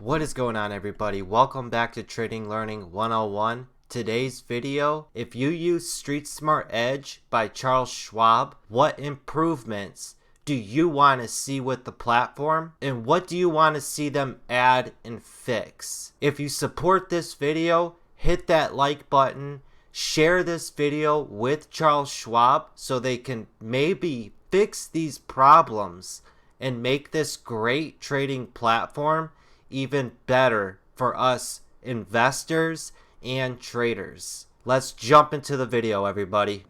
What is going on, everybody? Welcome back to Trading Learning 101. Today's video, if you use StreetSmart Edge by Charles Schwab, what improvements do you want to see with the platform and what do you want to see them add and fix? If you support this video, hit that like button, share this video with Charles Schwab so they can maybe fix these problems and make this great trading platform even better for us investors and traders. Let's jump into the video, everybody.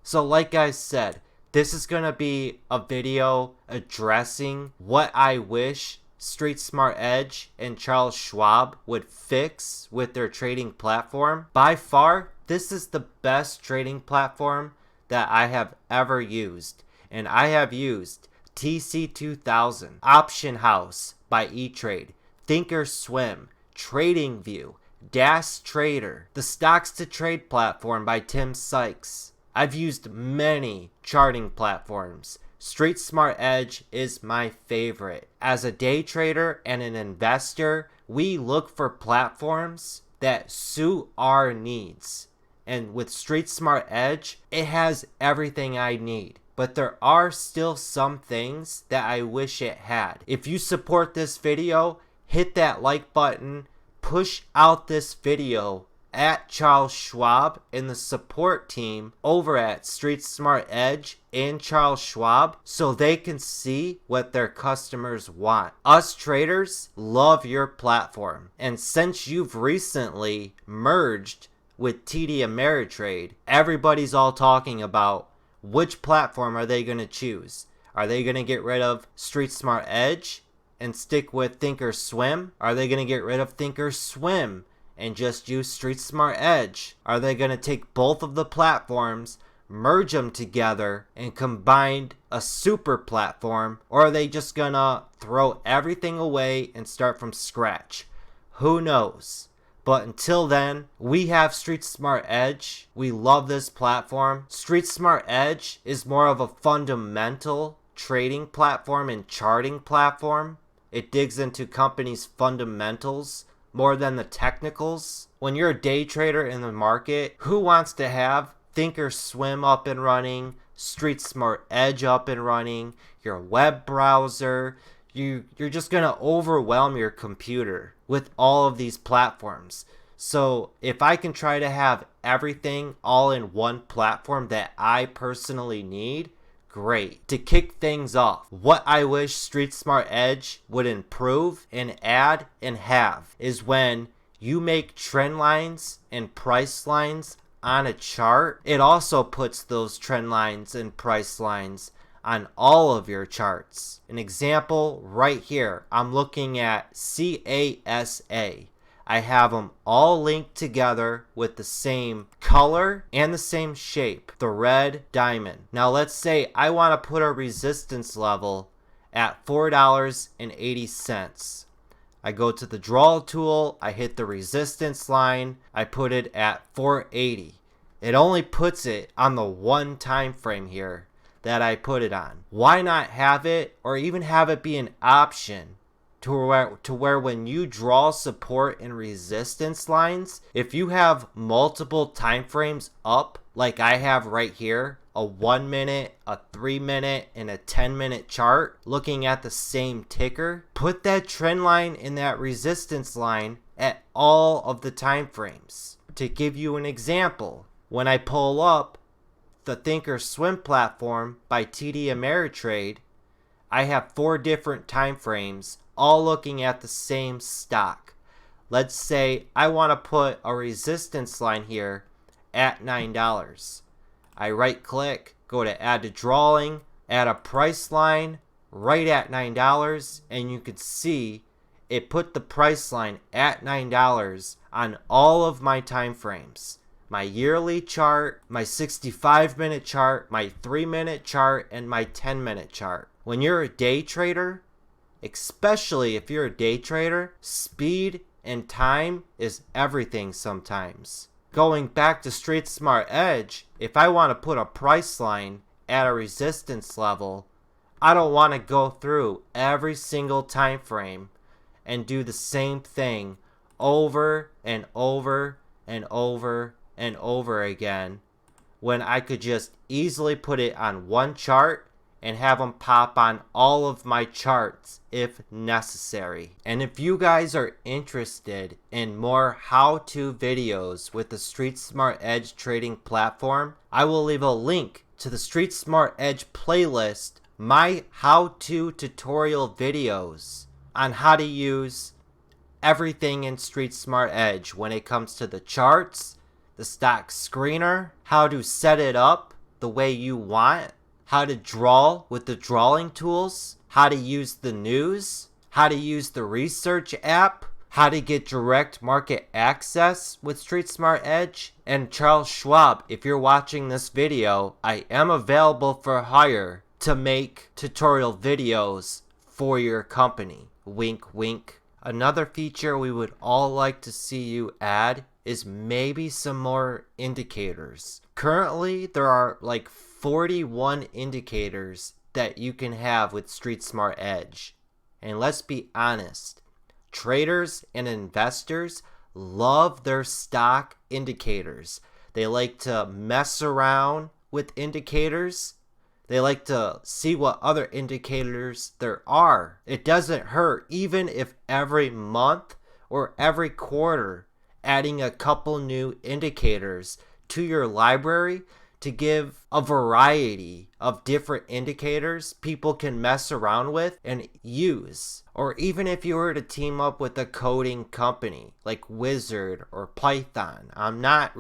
So like I said, this is going to be a video addressing what I wish StreetSmart Edge and Charles Schwab would fix with their trading platform. By far, this is the best trading platform that I have ever used, and I have used TC2000, Option House by E-Trade, Thinkorswim, TradingView, DAS Trader, the Stocks to Trade platform by Tim Sykes. I've used many charting platforms. StreetSmart Edge is my favorite. As a day trader and an investor, we look for platforms that suit our needs. And with StreetSmart Edge, it has everything I need. But there are still some things that I wish it had. If you support this video, hit that like button, push out this video at Charles Schwab and the support team over at StreetSmart Edge and Charles Schwab so they can see what their customers want. Us traders love your platform, and since you've recently merged with TD Ameritrade, everybody's all talking about which platform are they going to choose. Are they going to get rid of StreetSmart Edge and stick with Thinkorswim? Are they going to get rid of Thinkorswim and just use StreetSmart Edge? Are they going to take both of the platforms, merge them together, and combine a super platform? Or are they just going to throw everything away and start from scratch? Who knows? But until then, we have StreetSmart Edge. We love this platform. StreetSmart Edge is more of a fundamental trading platform and charting platform. It digs into companies' fundamentals more than the technicals. When you're a day trader in the market, who wants to have Thinkorswim up and running, StreetSmart Edge up and running, your web browser? You're just going to overwhelm your computer with all of these platforms. So if I can try to have everything all in one platform that I personally need, great. To kick things off, what I wish StreetSmart Edge would improve and add and have is when you make trend lines and price lines on a chart, it also puts those trend lines and price lines on all of your charts. An example right here, I'm looking at CASA. I have them all linked together with the same color and the same shape, the red diamond. Now let's say I want to put a resistance level at $4.80. I go to the draw tool, I hit the resistance line, I put it at 480. It only puts it on the one time frame here that I put it on. Why not have it, or even have it be an option to where when you draw support and resistance lines, if you have multiple time frames up, like I have right here, a 1 minute, a 3 minute, and a 10-minute chart looking at the same ticker, put that trend line and that resistance line at all of the time frames. To give you an example, when I pull up the Thinkorswim platform by TD Ameritrade, I have 4 different time frames all looking at the same stock. Let's say I want to put a resistance line here at $9. I right click, go to add to drawing, add a price line right at $9, and you can see it put the price line at $9 on all of my time frames. My yearly chart, my 65-minute chart, my 3-minute chart, and my 10-minute chart. When you're a day trader, especially if you're a day trader, speed and time is everything sometimes. Going back to StreetSmart Edge, if I want to put a price line at a resistance level, I don't want to go through every single time frame and do the same thing over and over and over and over again when I could just easily put it on one chart and have them pop on all of my charts if necessary. And if you guys are interested in more how-to videos with the StreetSmart Edge trading platform, I will leave a link to the StreetSmart Edge playlist, my how-to tutorial videos on how to use everything in StreetSmart Edge when it comes to the charts, the stock screener, how to set it up the way you want, how to draw with the drawing tools, how to use the news, how to use the research app, how to get direct market access with StreetSmart Edge. And Charles Schwab, if you're watching this video, I am available for hire to make tutorial videos for your company. Wink, wink. Another feature we would all like to see you add is maybe some more indicators. Currently, there are like 41 indicators that you can have with StreetSmart Edge. And let's be honest, traders and investors love their stock indicators. They like to mess around with indicators. They like to see what other indicators there are. It doesn't hurt, even if every month or every quarter adding a couple new indicators to your library to give a variety of different indicators people can mess around with and use. Or even if you were to team up with a coding company like Wizard or Python. I'm not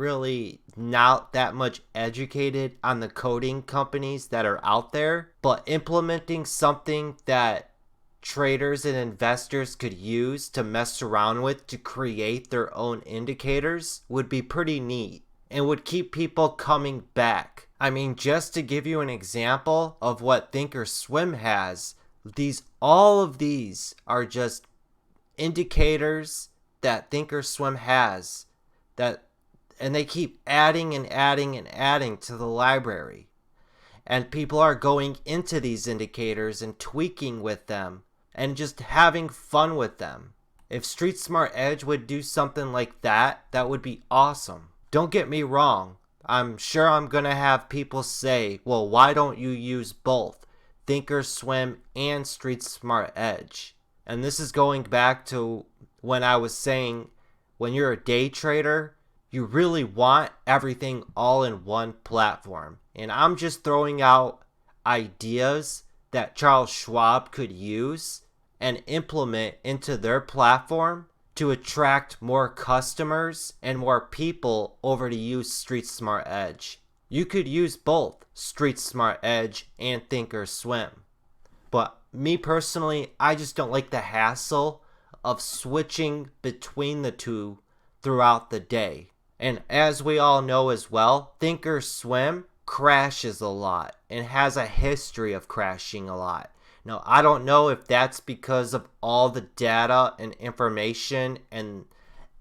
that much educated on the coding companies that are out there, but implementing something that traders and investors could use to mess around with to create their own indicators would be pretty neat and would keep people coming back. I mean, just to give you an example of what Thinkorswim has, all of these are just indicators that Thinkorswim has, and they keep adding and adding and adding to the library. And people are going into these indicators and tweaking with them and just having fun with them. If StreetSmart Edge would do something like that, that would be awesome. Don't get me wrong. I'm sure I'm going to have people say, well, why don't you use both Thinkorswim and StreetSmart Edge? And this is going back to when I was saying, when you're a day trader, you really want everything all in one platform. And I'm just throwing out ideas that Charles Schwab could use and implement into their platform to attract more customers and more people over to use StreetSmart Edge. You could use both StreetSmart Edge and Thinkorswim. But me personally, I just don't like the hassle of switching between the two throughout the day. And as we all know as well, Thinkorswim crashes a lot and has a history of crashing a lot. Now, I don't know if that's because of all the data and information and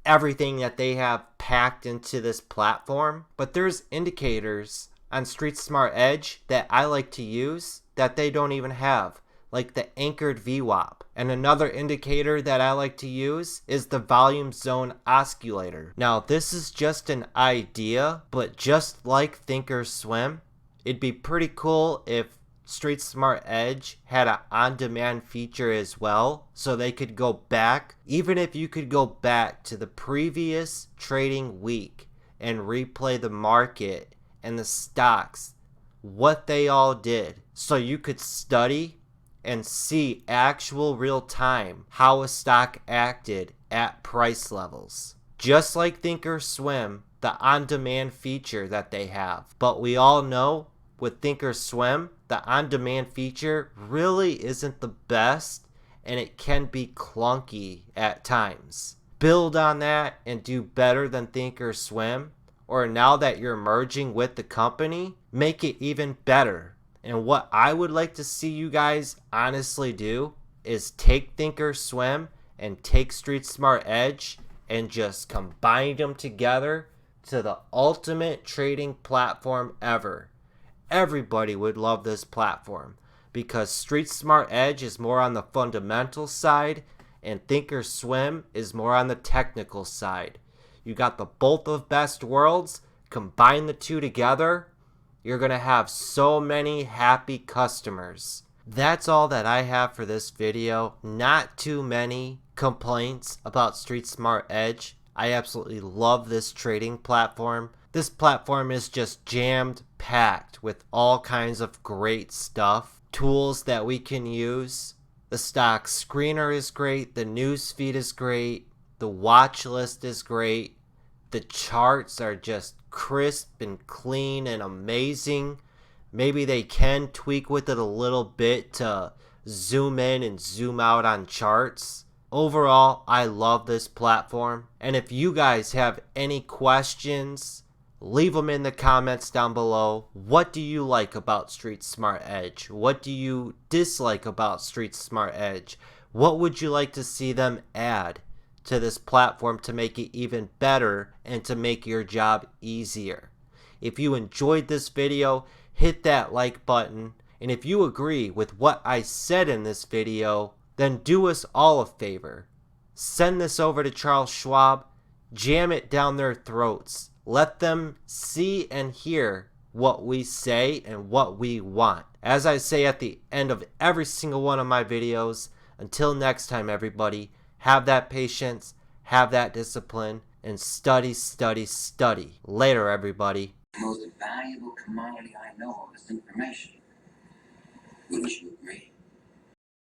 everything that they have packed into this platform, but there's indicators on StreetSmart Edge that I like to use that they don't even have, like the anchored VWAP. And another indicator that I like to use is the volume zone oscillator. Now, this is just an idea, but just like Thinkorswim, it'd be pretty cool if StreetSmart Edge had an on-demand feature as well, so they could go back, even if you could go back to the previous trading week and replay the market and the stocks, what they all did, so you could study and see actual real time how a stock acted at price levels. Just like Thinkorswim, the on-demand feature that they have. But we all know with Thinkorswim, the on-demand feature really isn't the best and it can be clunky at times. Build on that and do better than Thinkorswim, or now that you're merging with the company, make it even better. And what I would like to see you guys honestly do is take Thinkorswim and take StreetSmart Edge and just combine them together to the ultimate trading platform ever. Everybody would love this platform because StreetSmart Edge is more on the fundamental side and Thinkorswim is more on the technical side. You got the both of best worlds, combine the two together, you're going to have so many happy customers. That's all that I have for this video. Not too many complaints about StreetSmart Edge. I absolutely love this trading platform. This platform is just jammed packed with all kinds of great stuff, tools that we can use. The stock screener is great, the news feed is great, the watch list is great, the charts are just crisp and clean and amazing. Maybe they can tweak with it a little bit to zoom in and zoom out on charts. Overall, I love this platform. And if you guys have any questions, leave them in the comments down below. What do you like about StreetSmart Edge? What do you dislike about StreetSmart Edge? What would you like to see them add to this platform to make it even better and to make your job easier? If you enjoyed this video, hit that like button. And if you agree with what I said in this video, then do us all a favor. Send this over to Charles Schwab. Jam it down their throats. Let them see and hear what we say and what we want. As I say at the end of every single one of my videos, until next time everybody, have that patience, have that discipline, and study, study, study. Later everybody. The most valuable commodity I know of is information. Wouldn't you agree?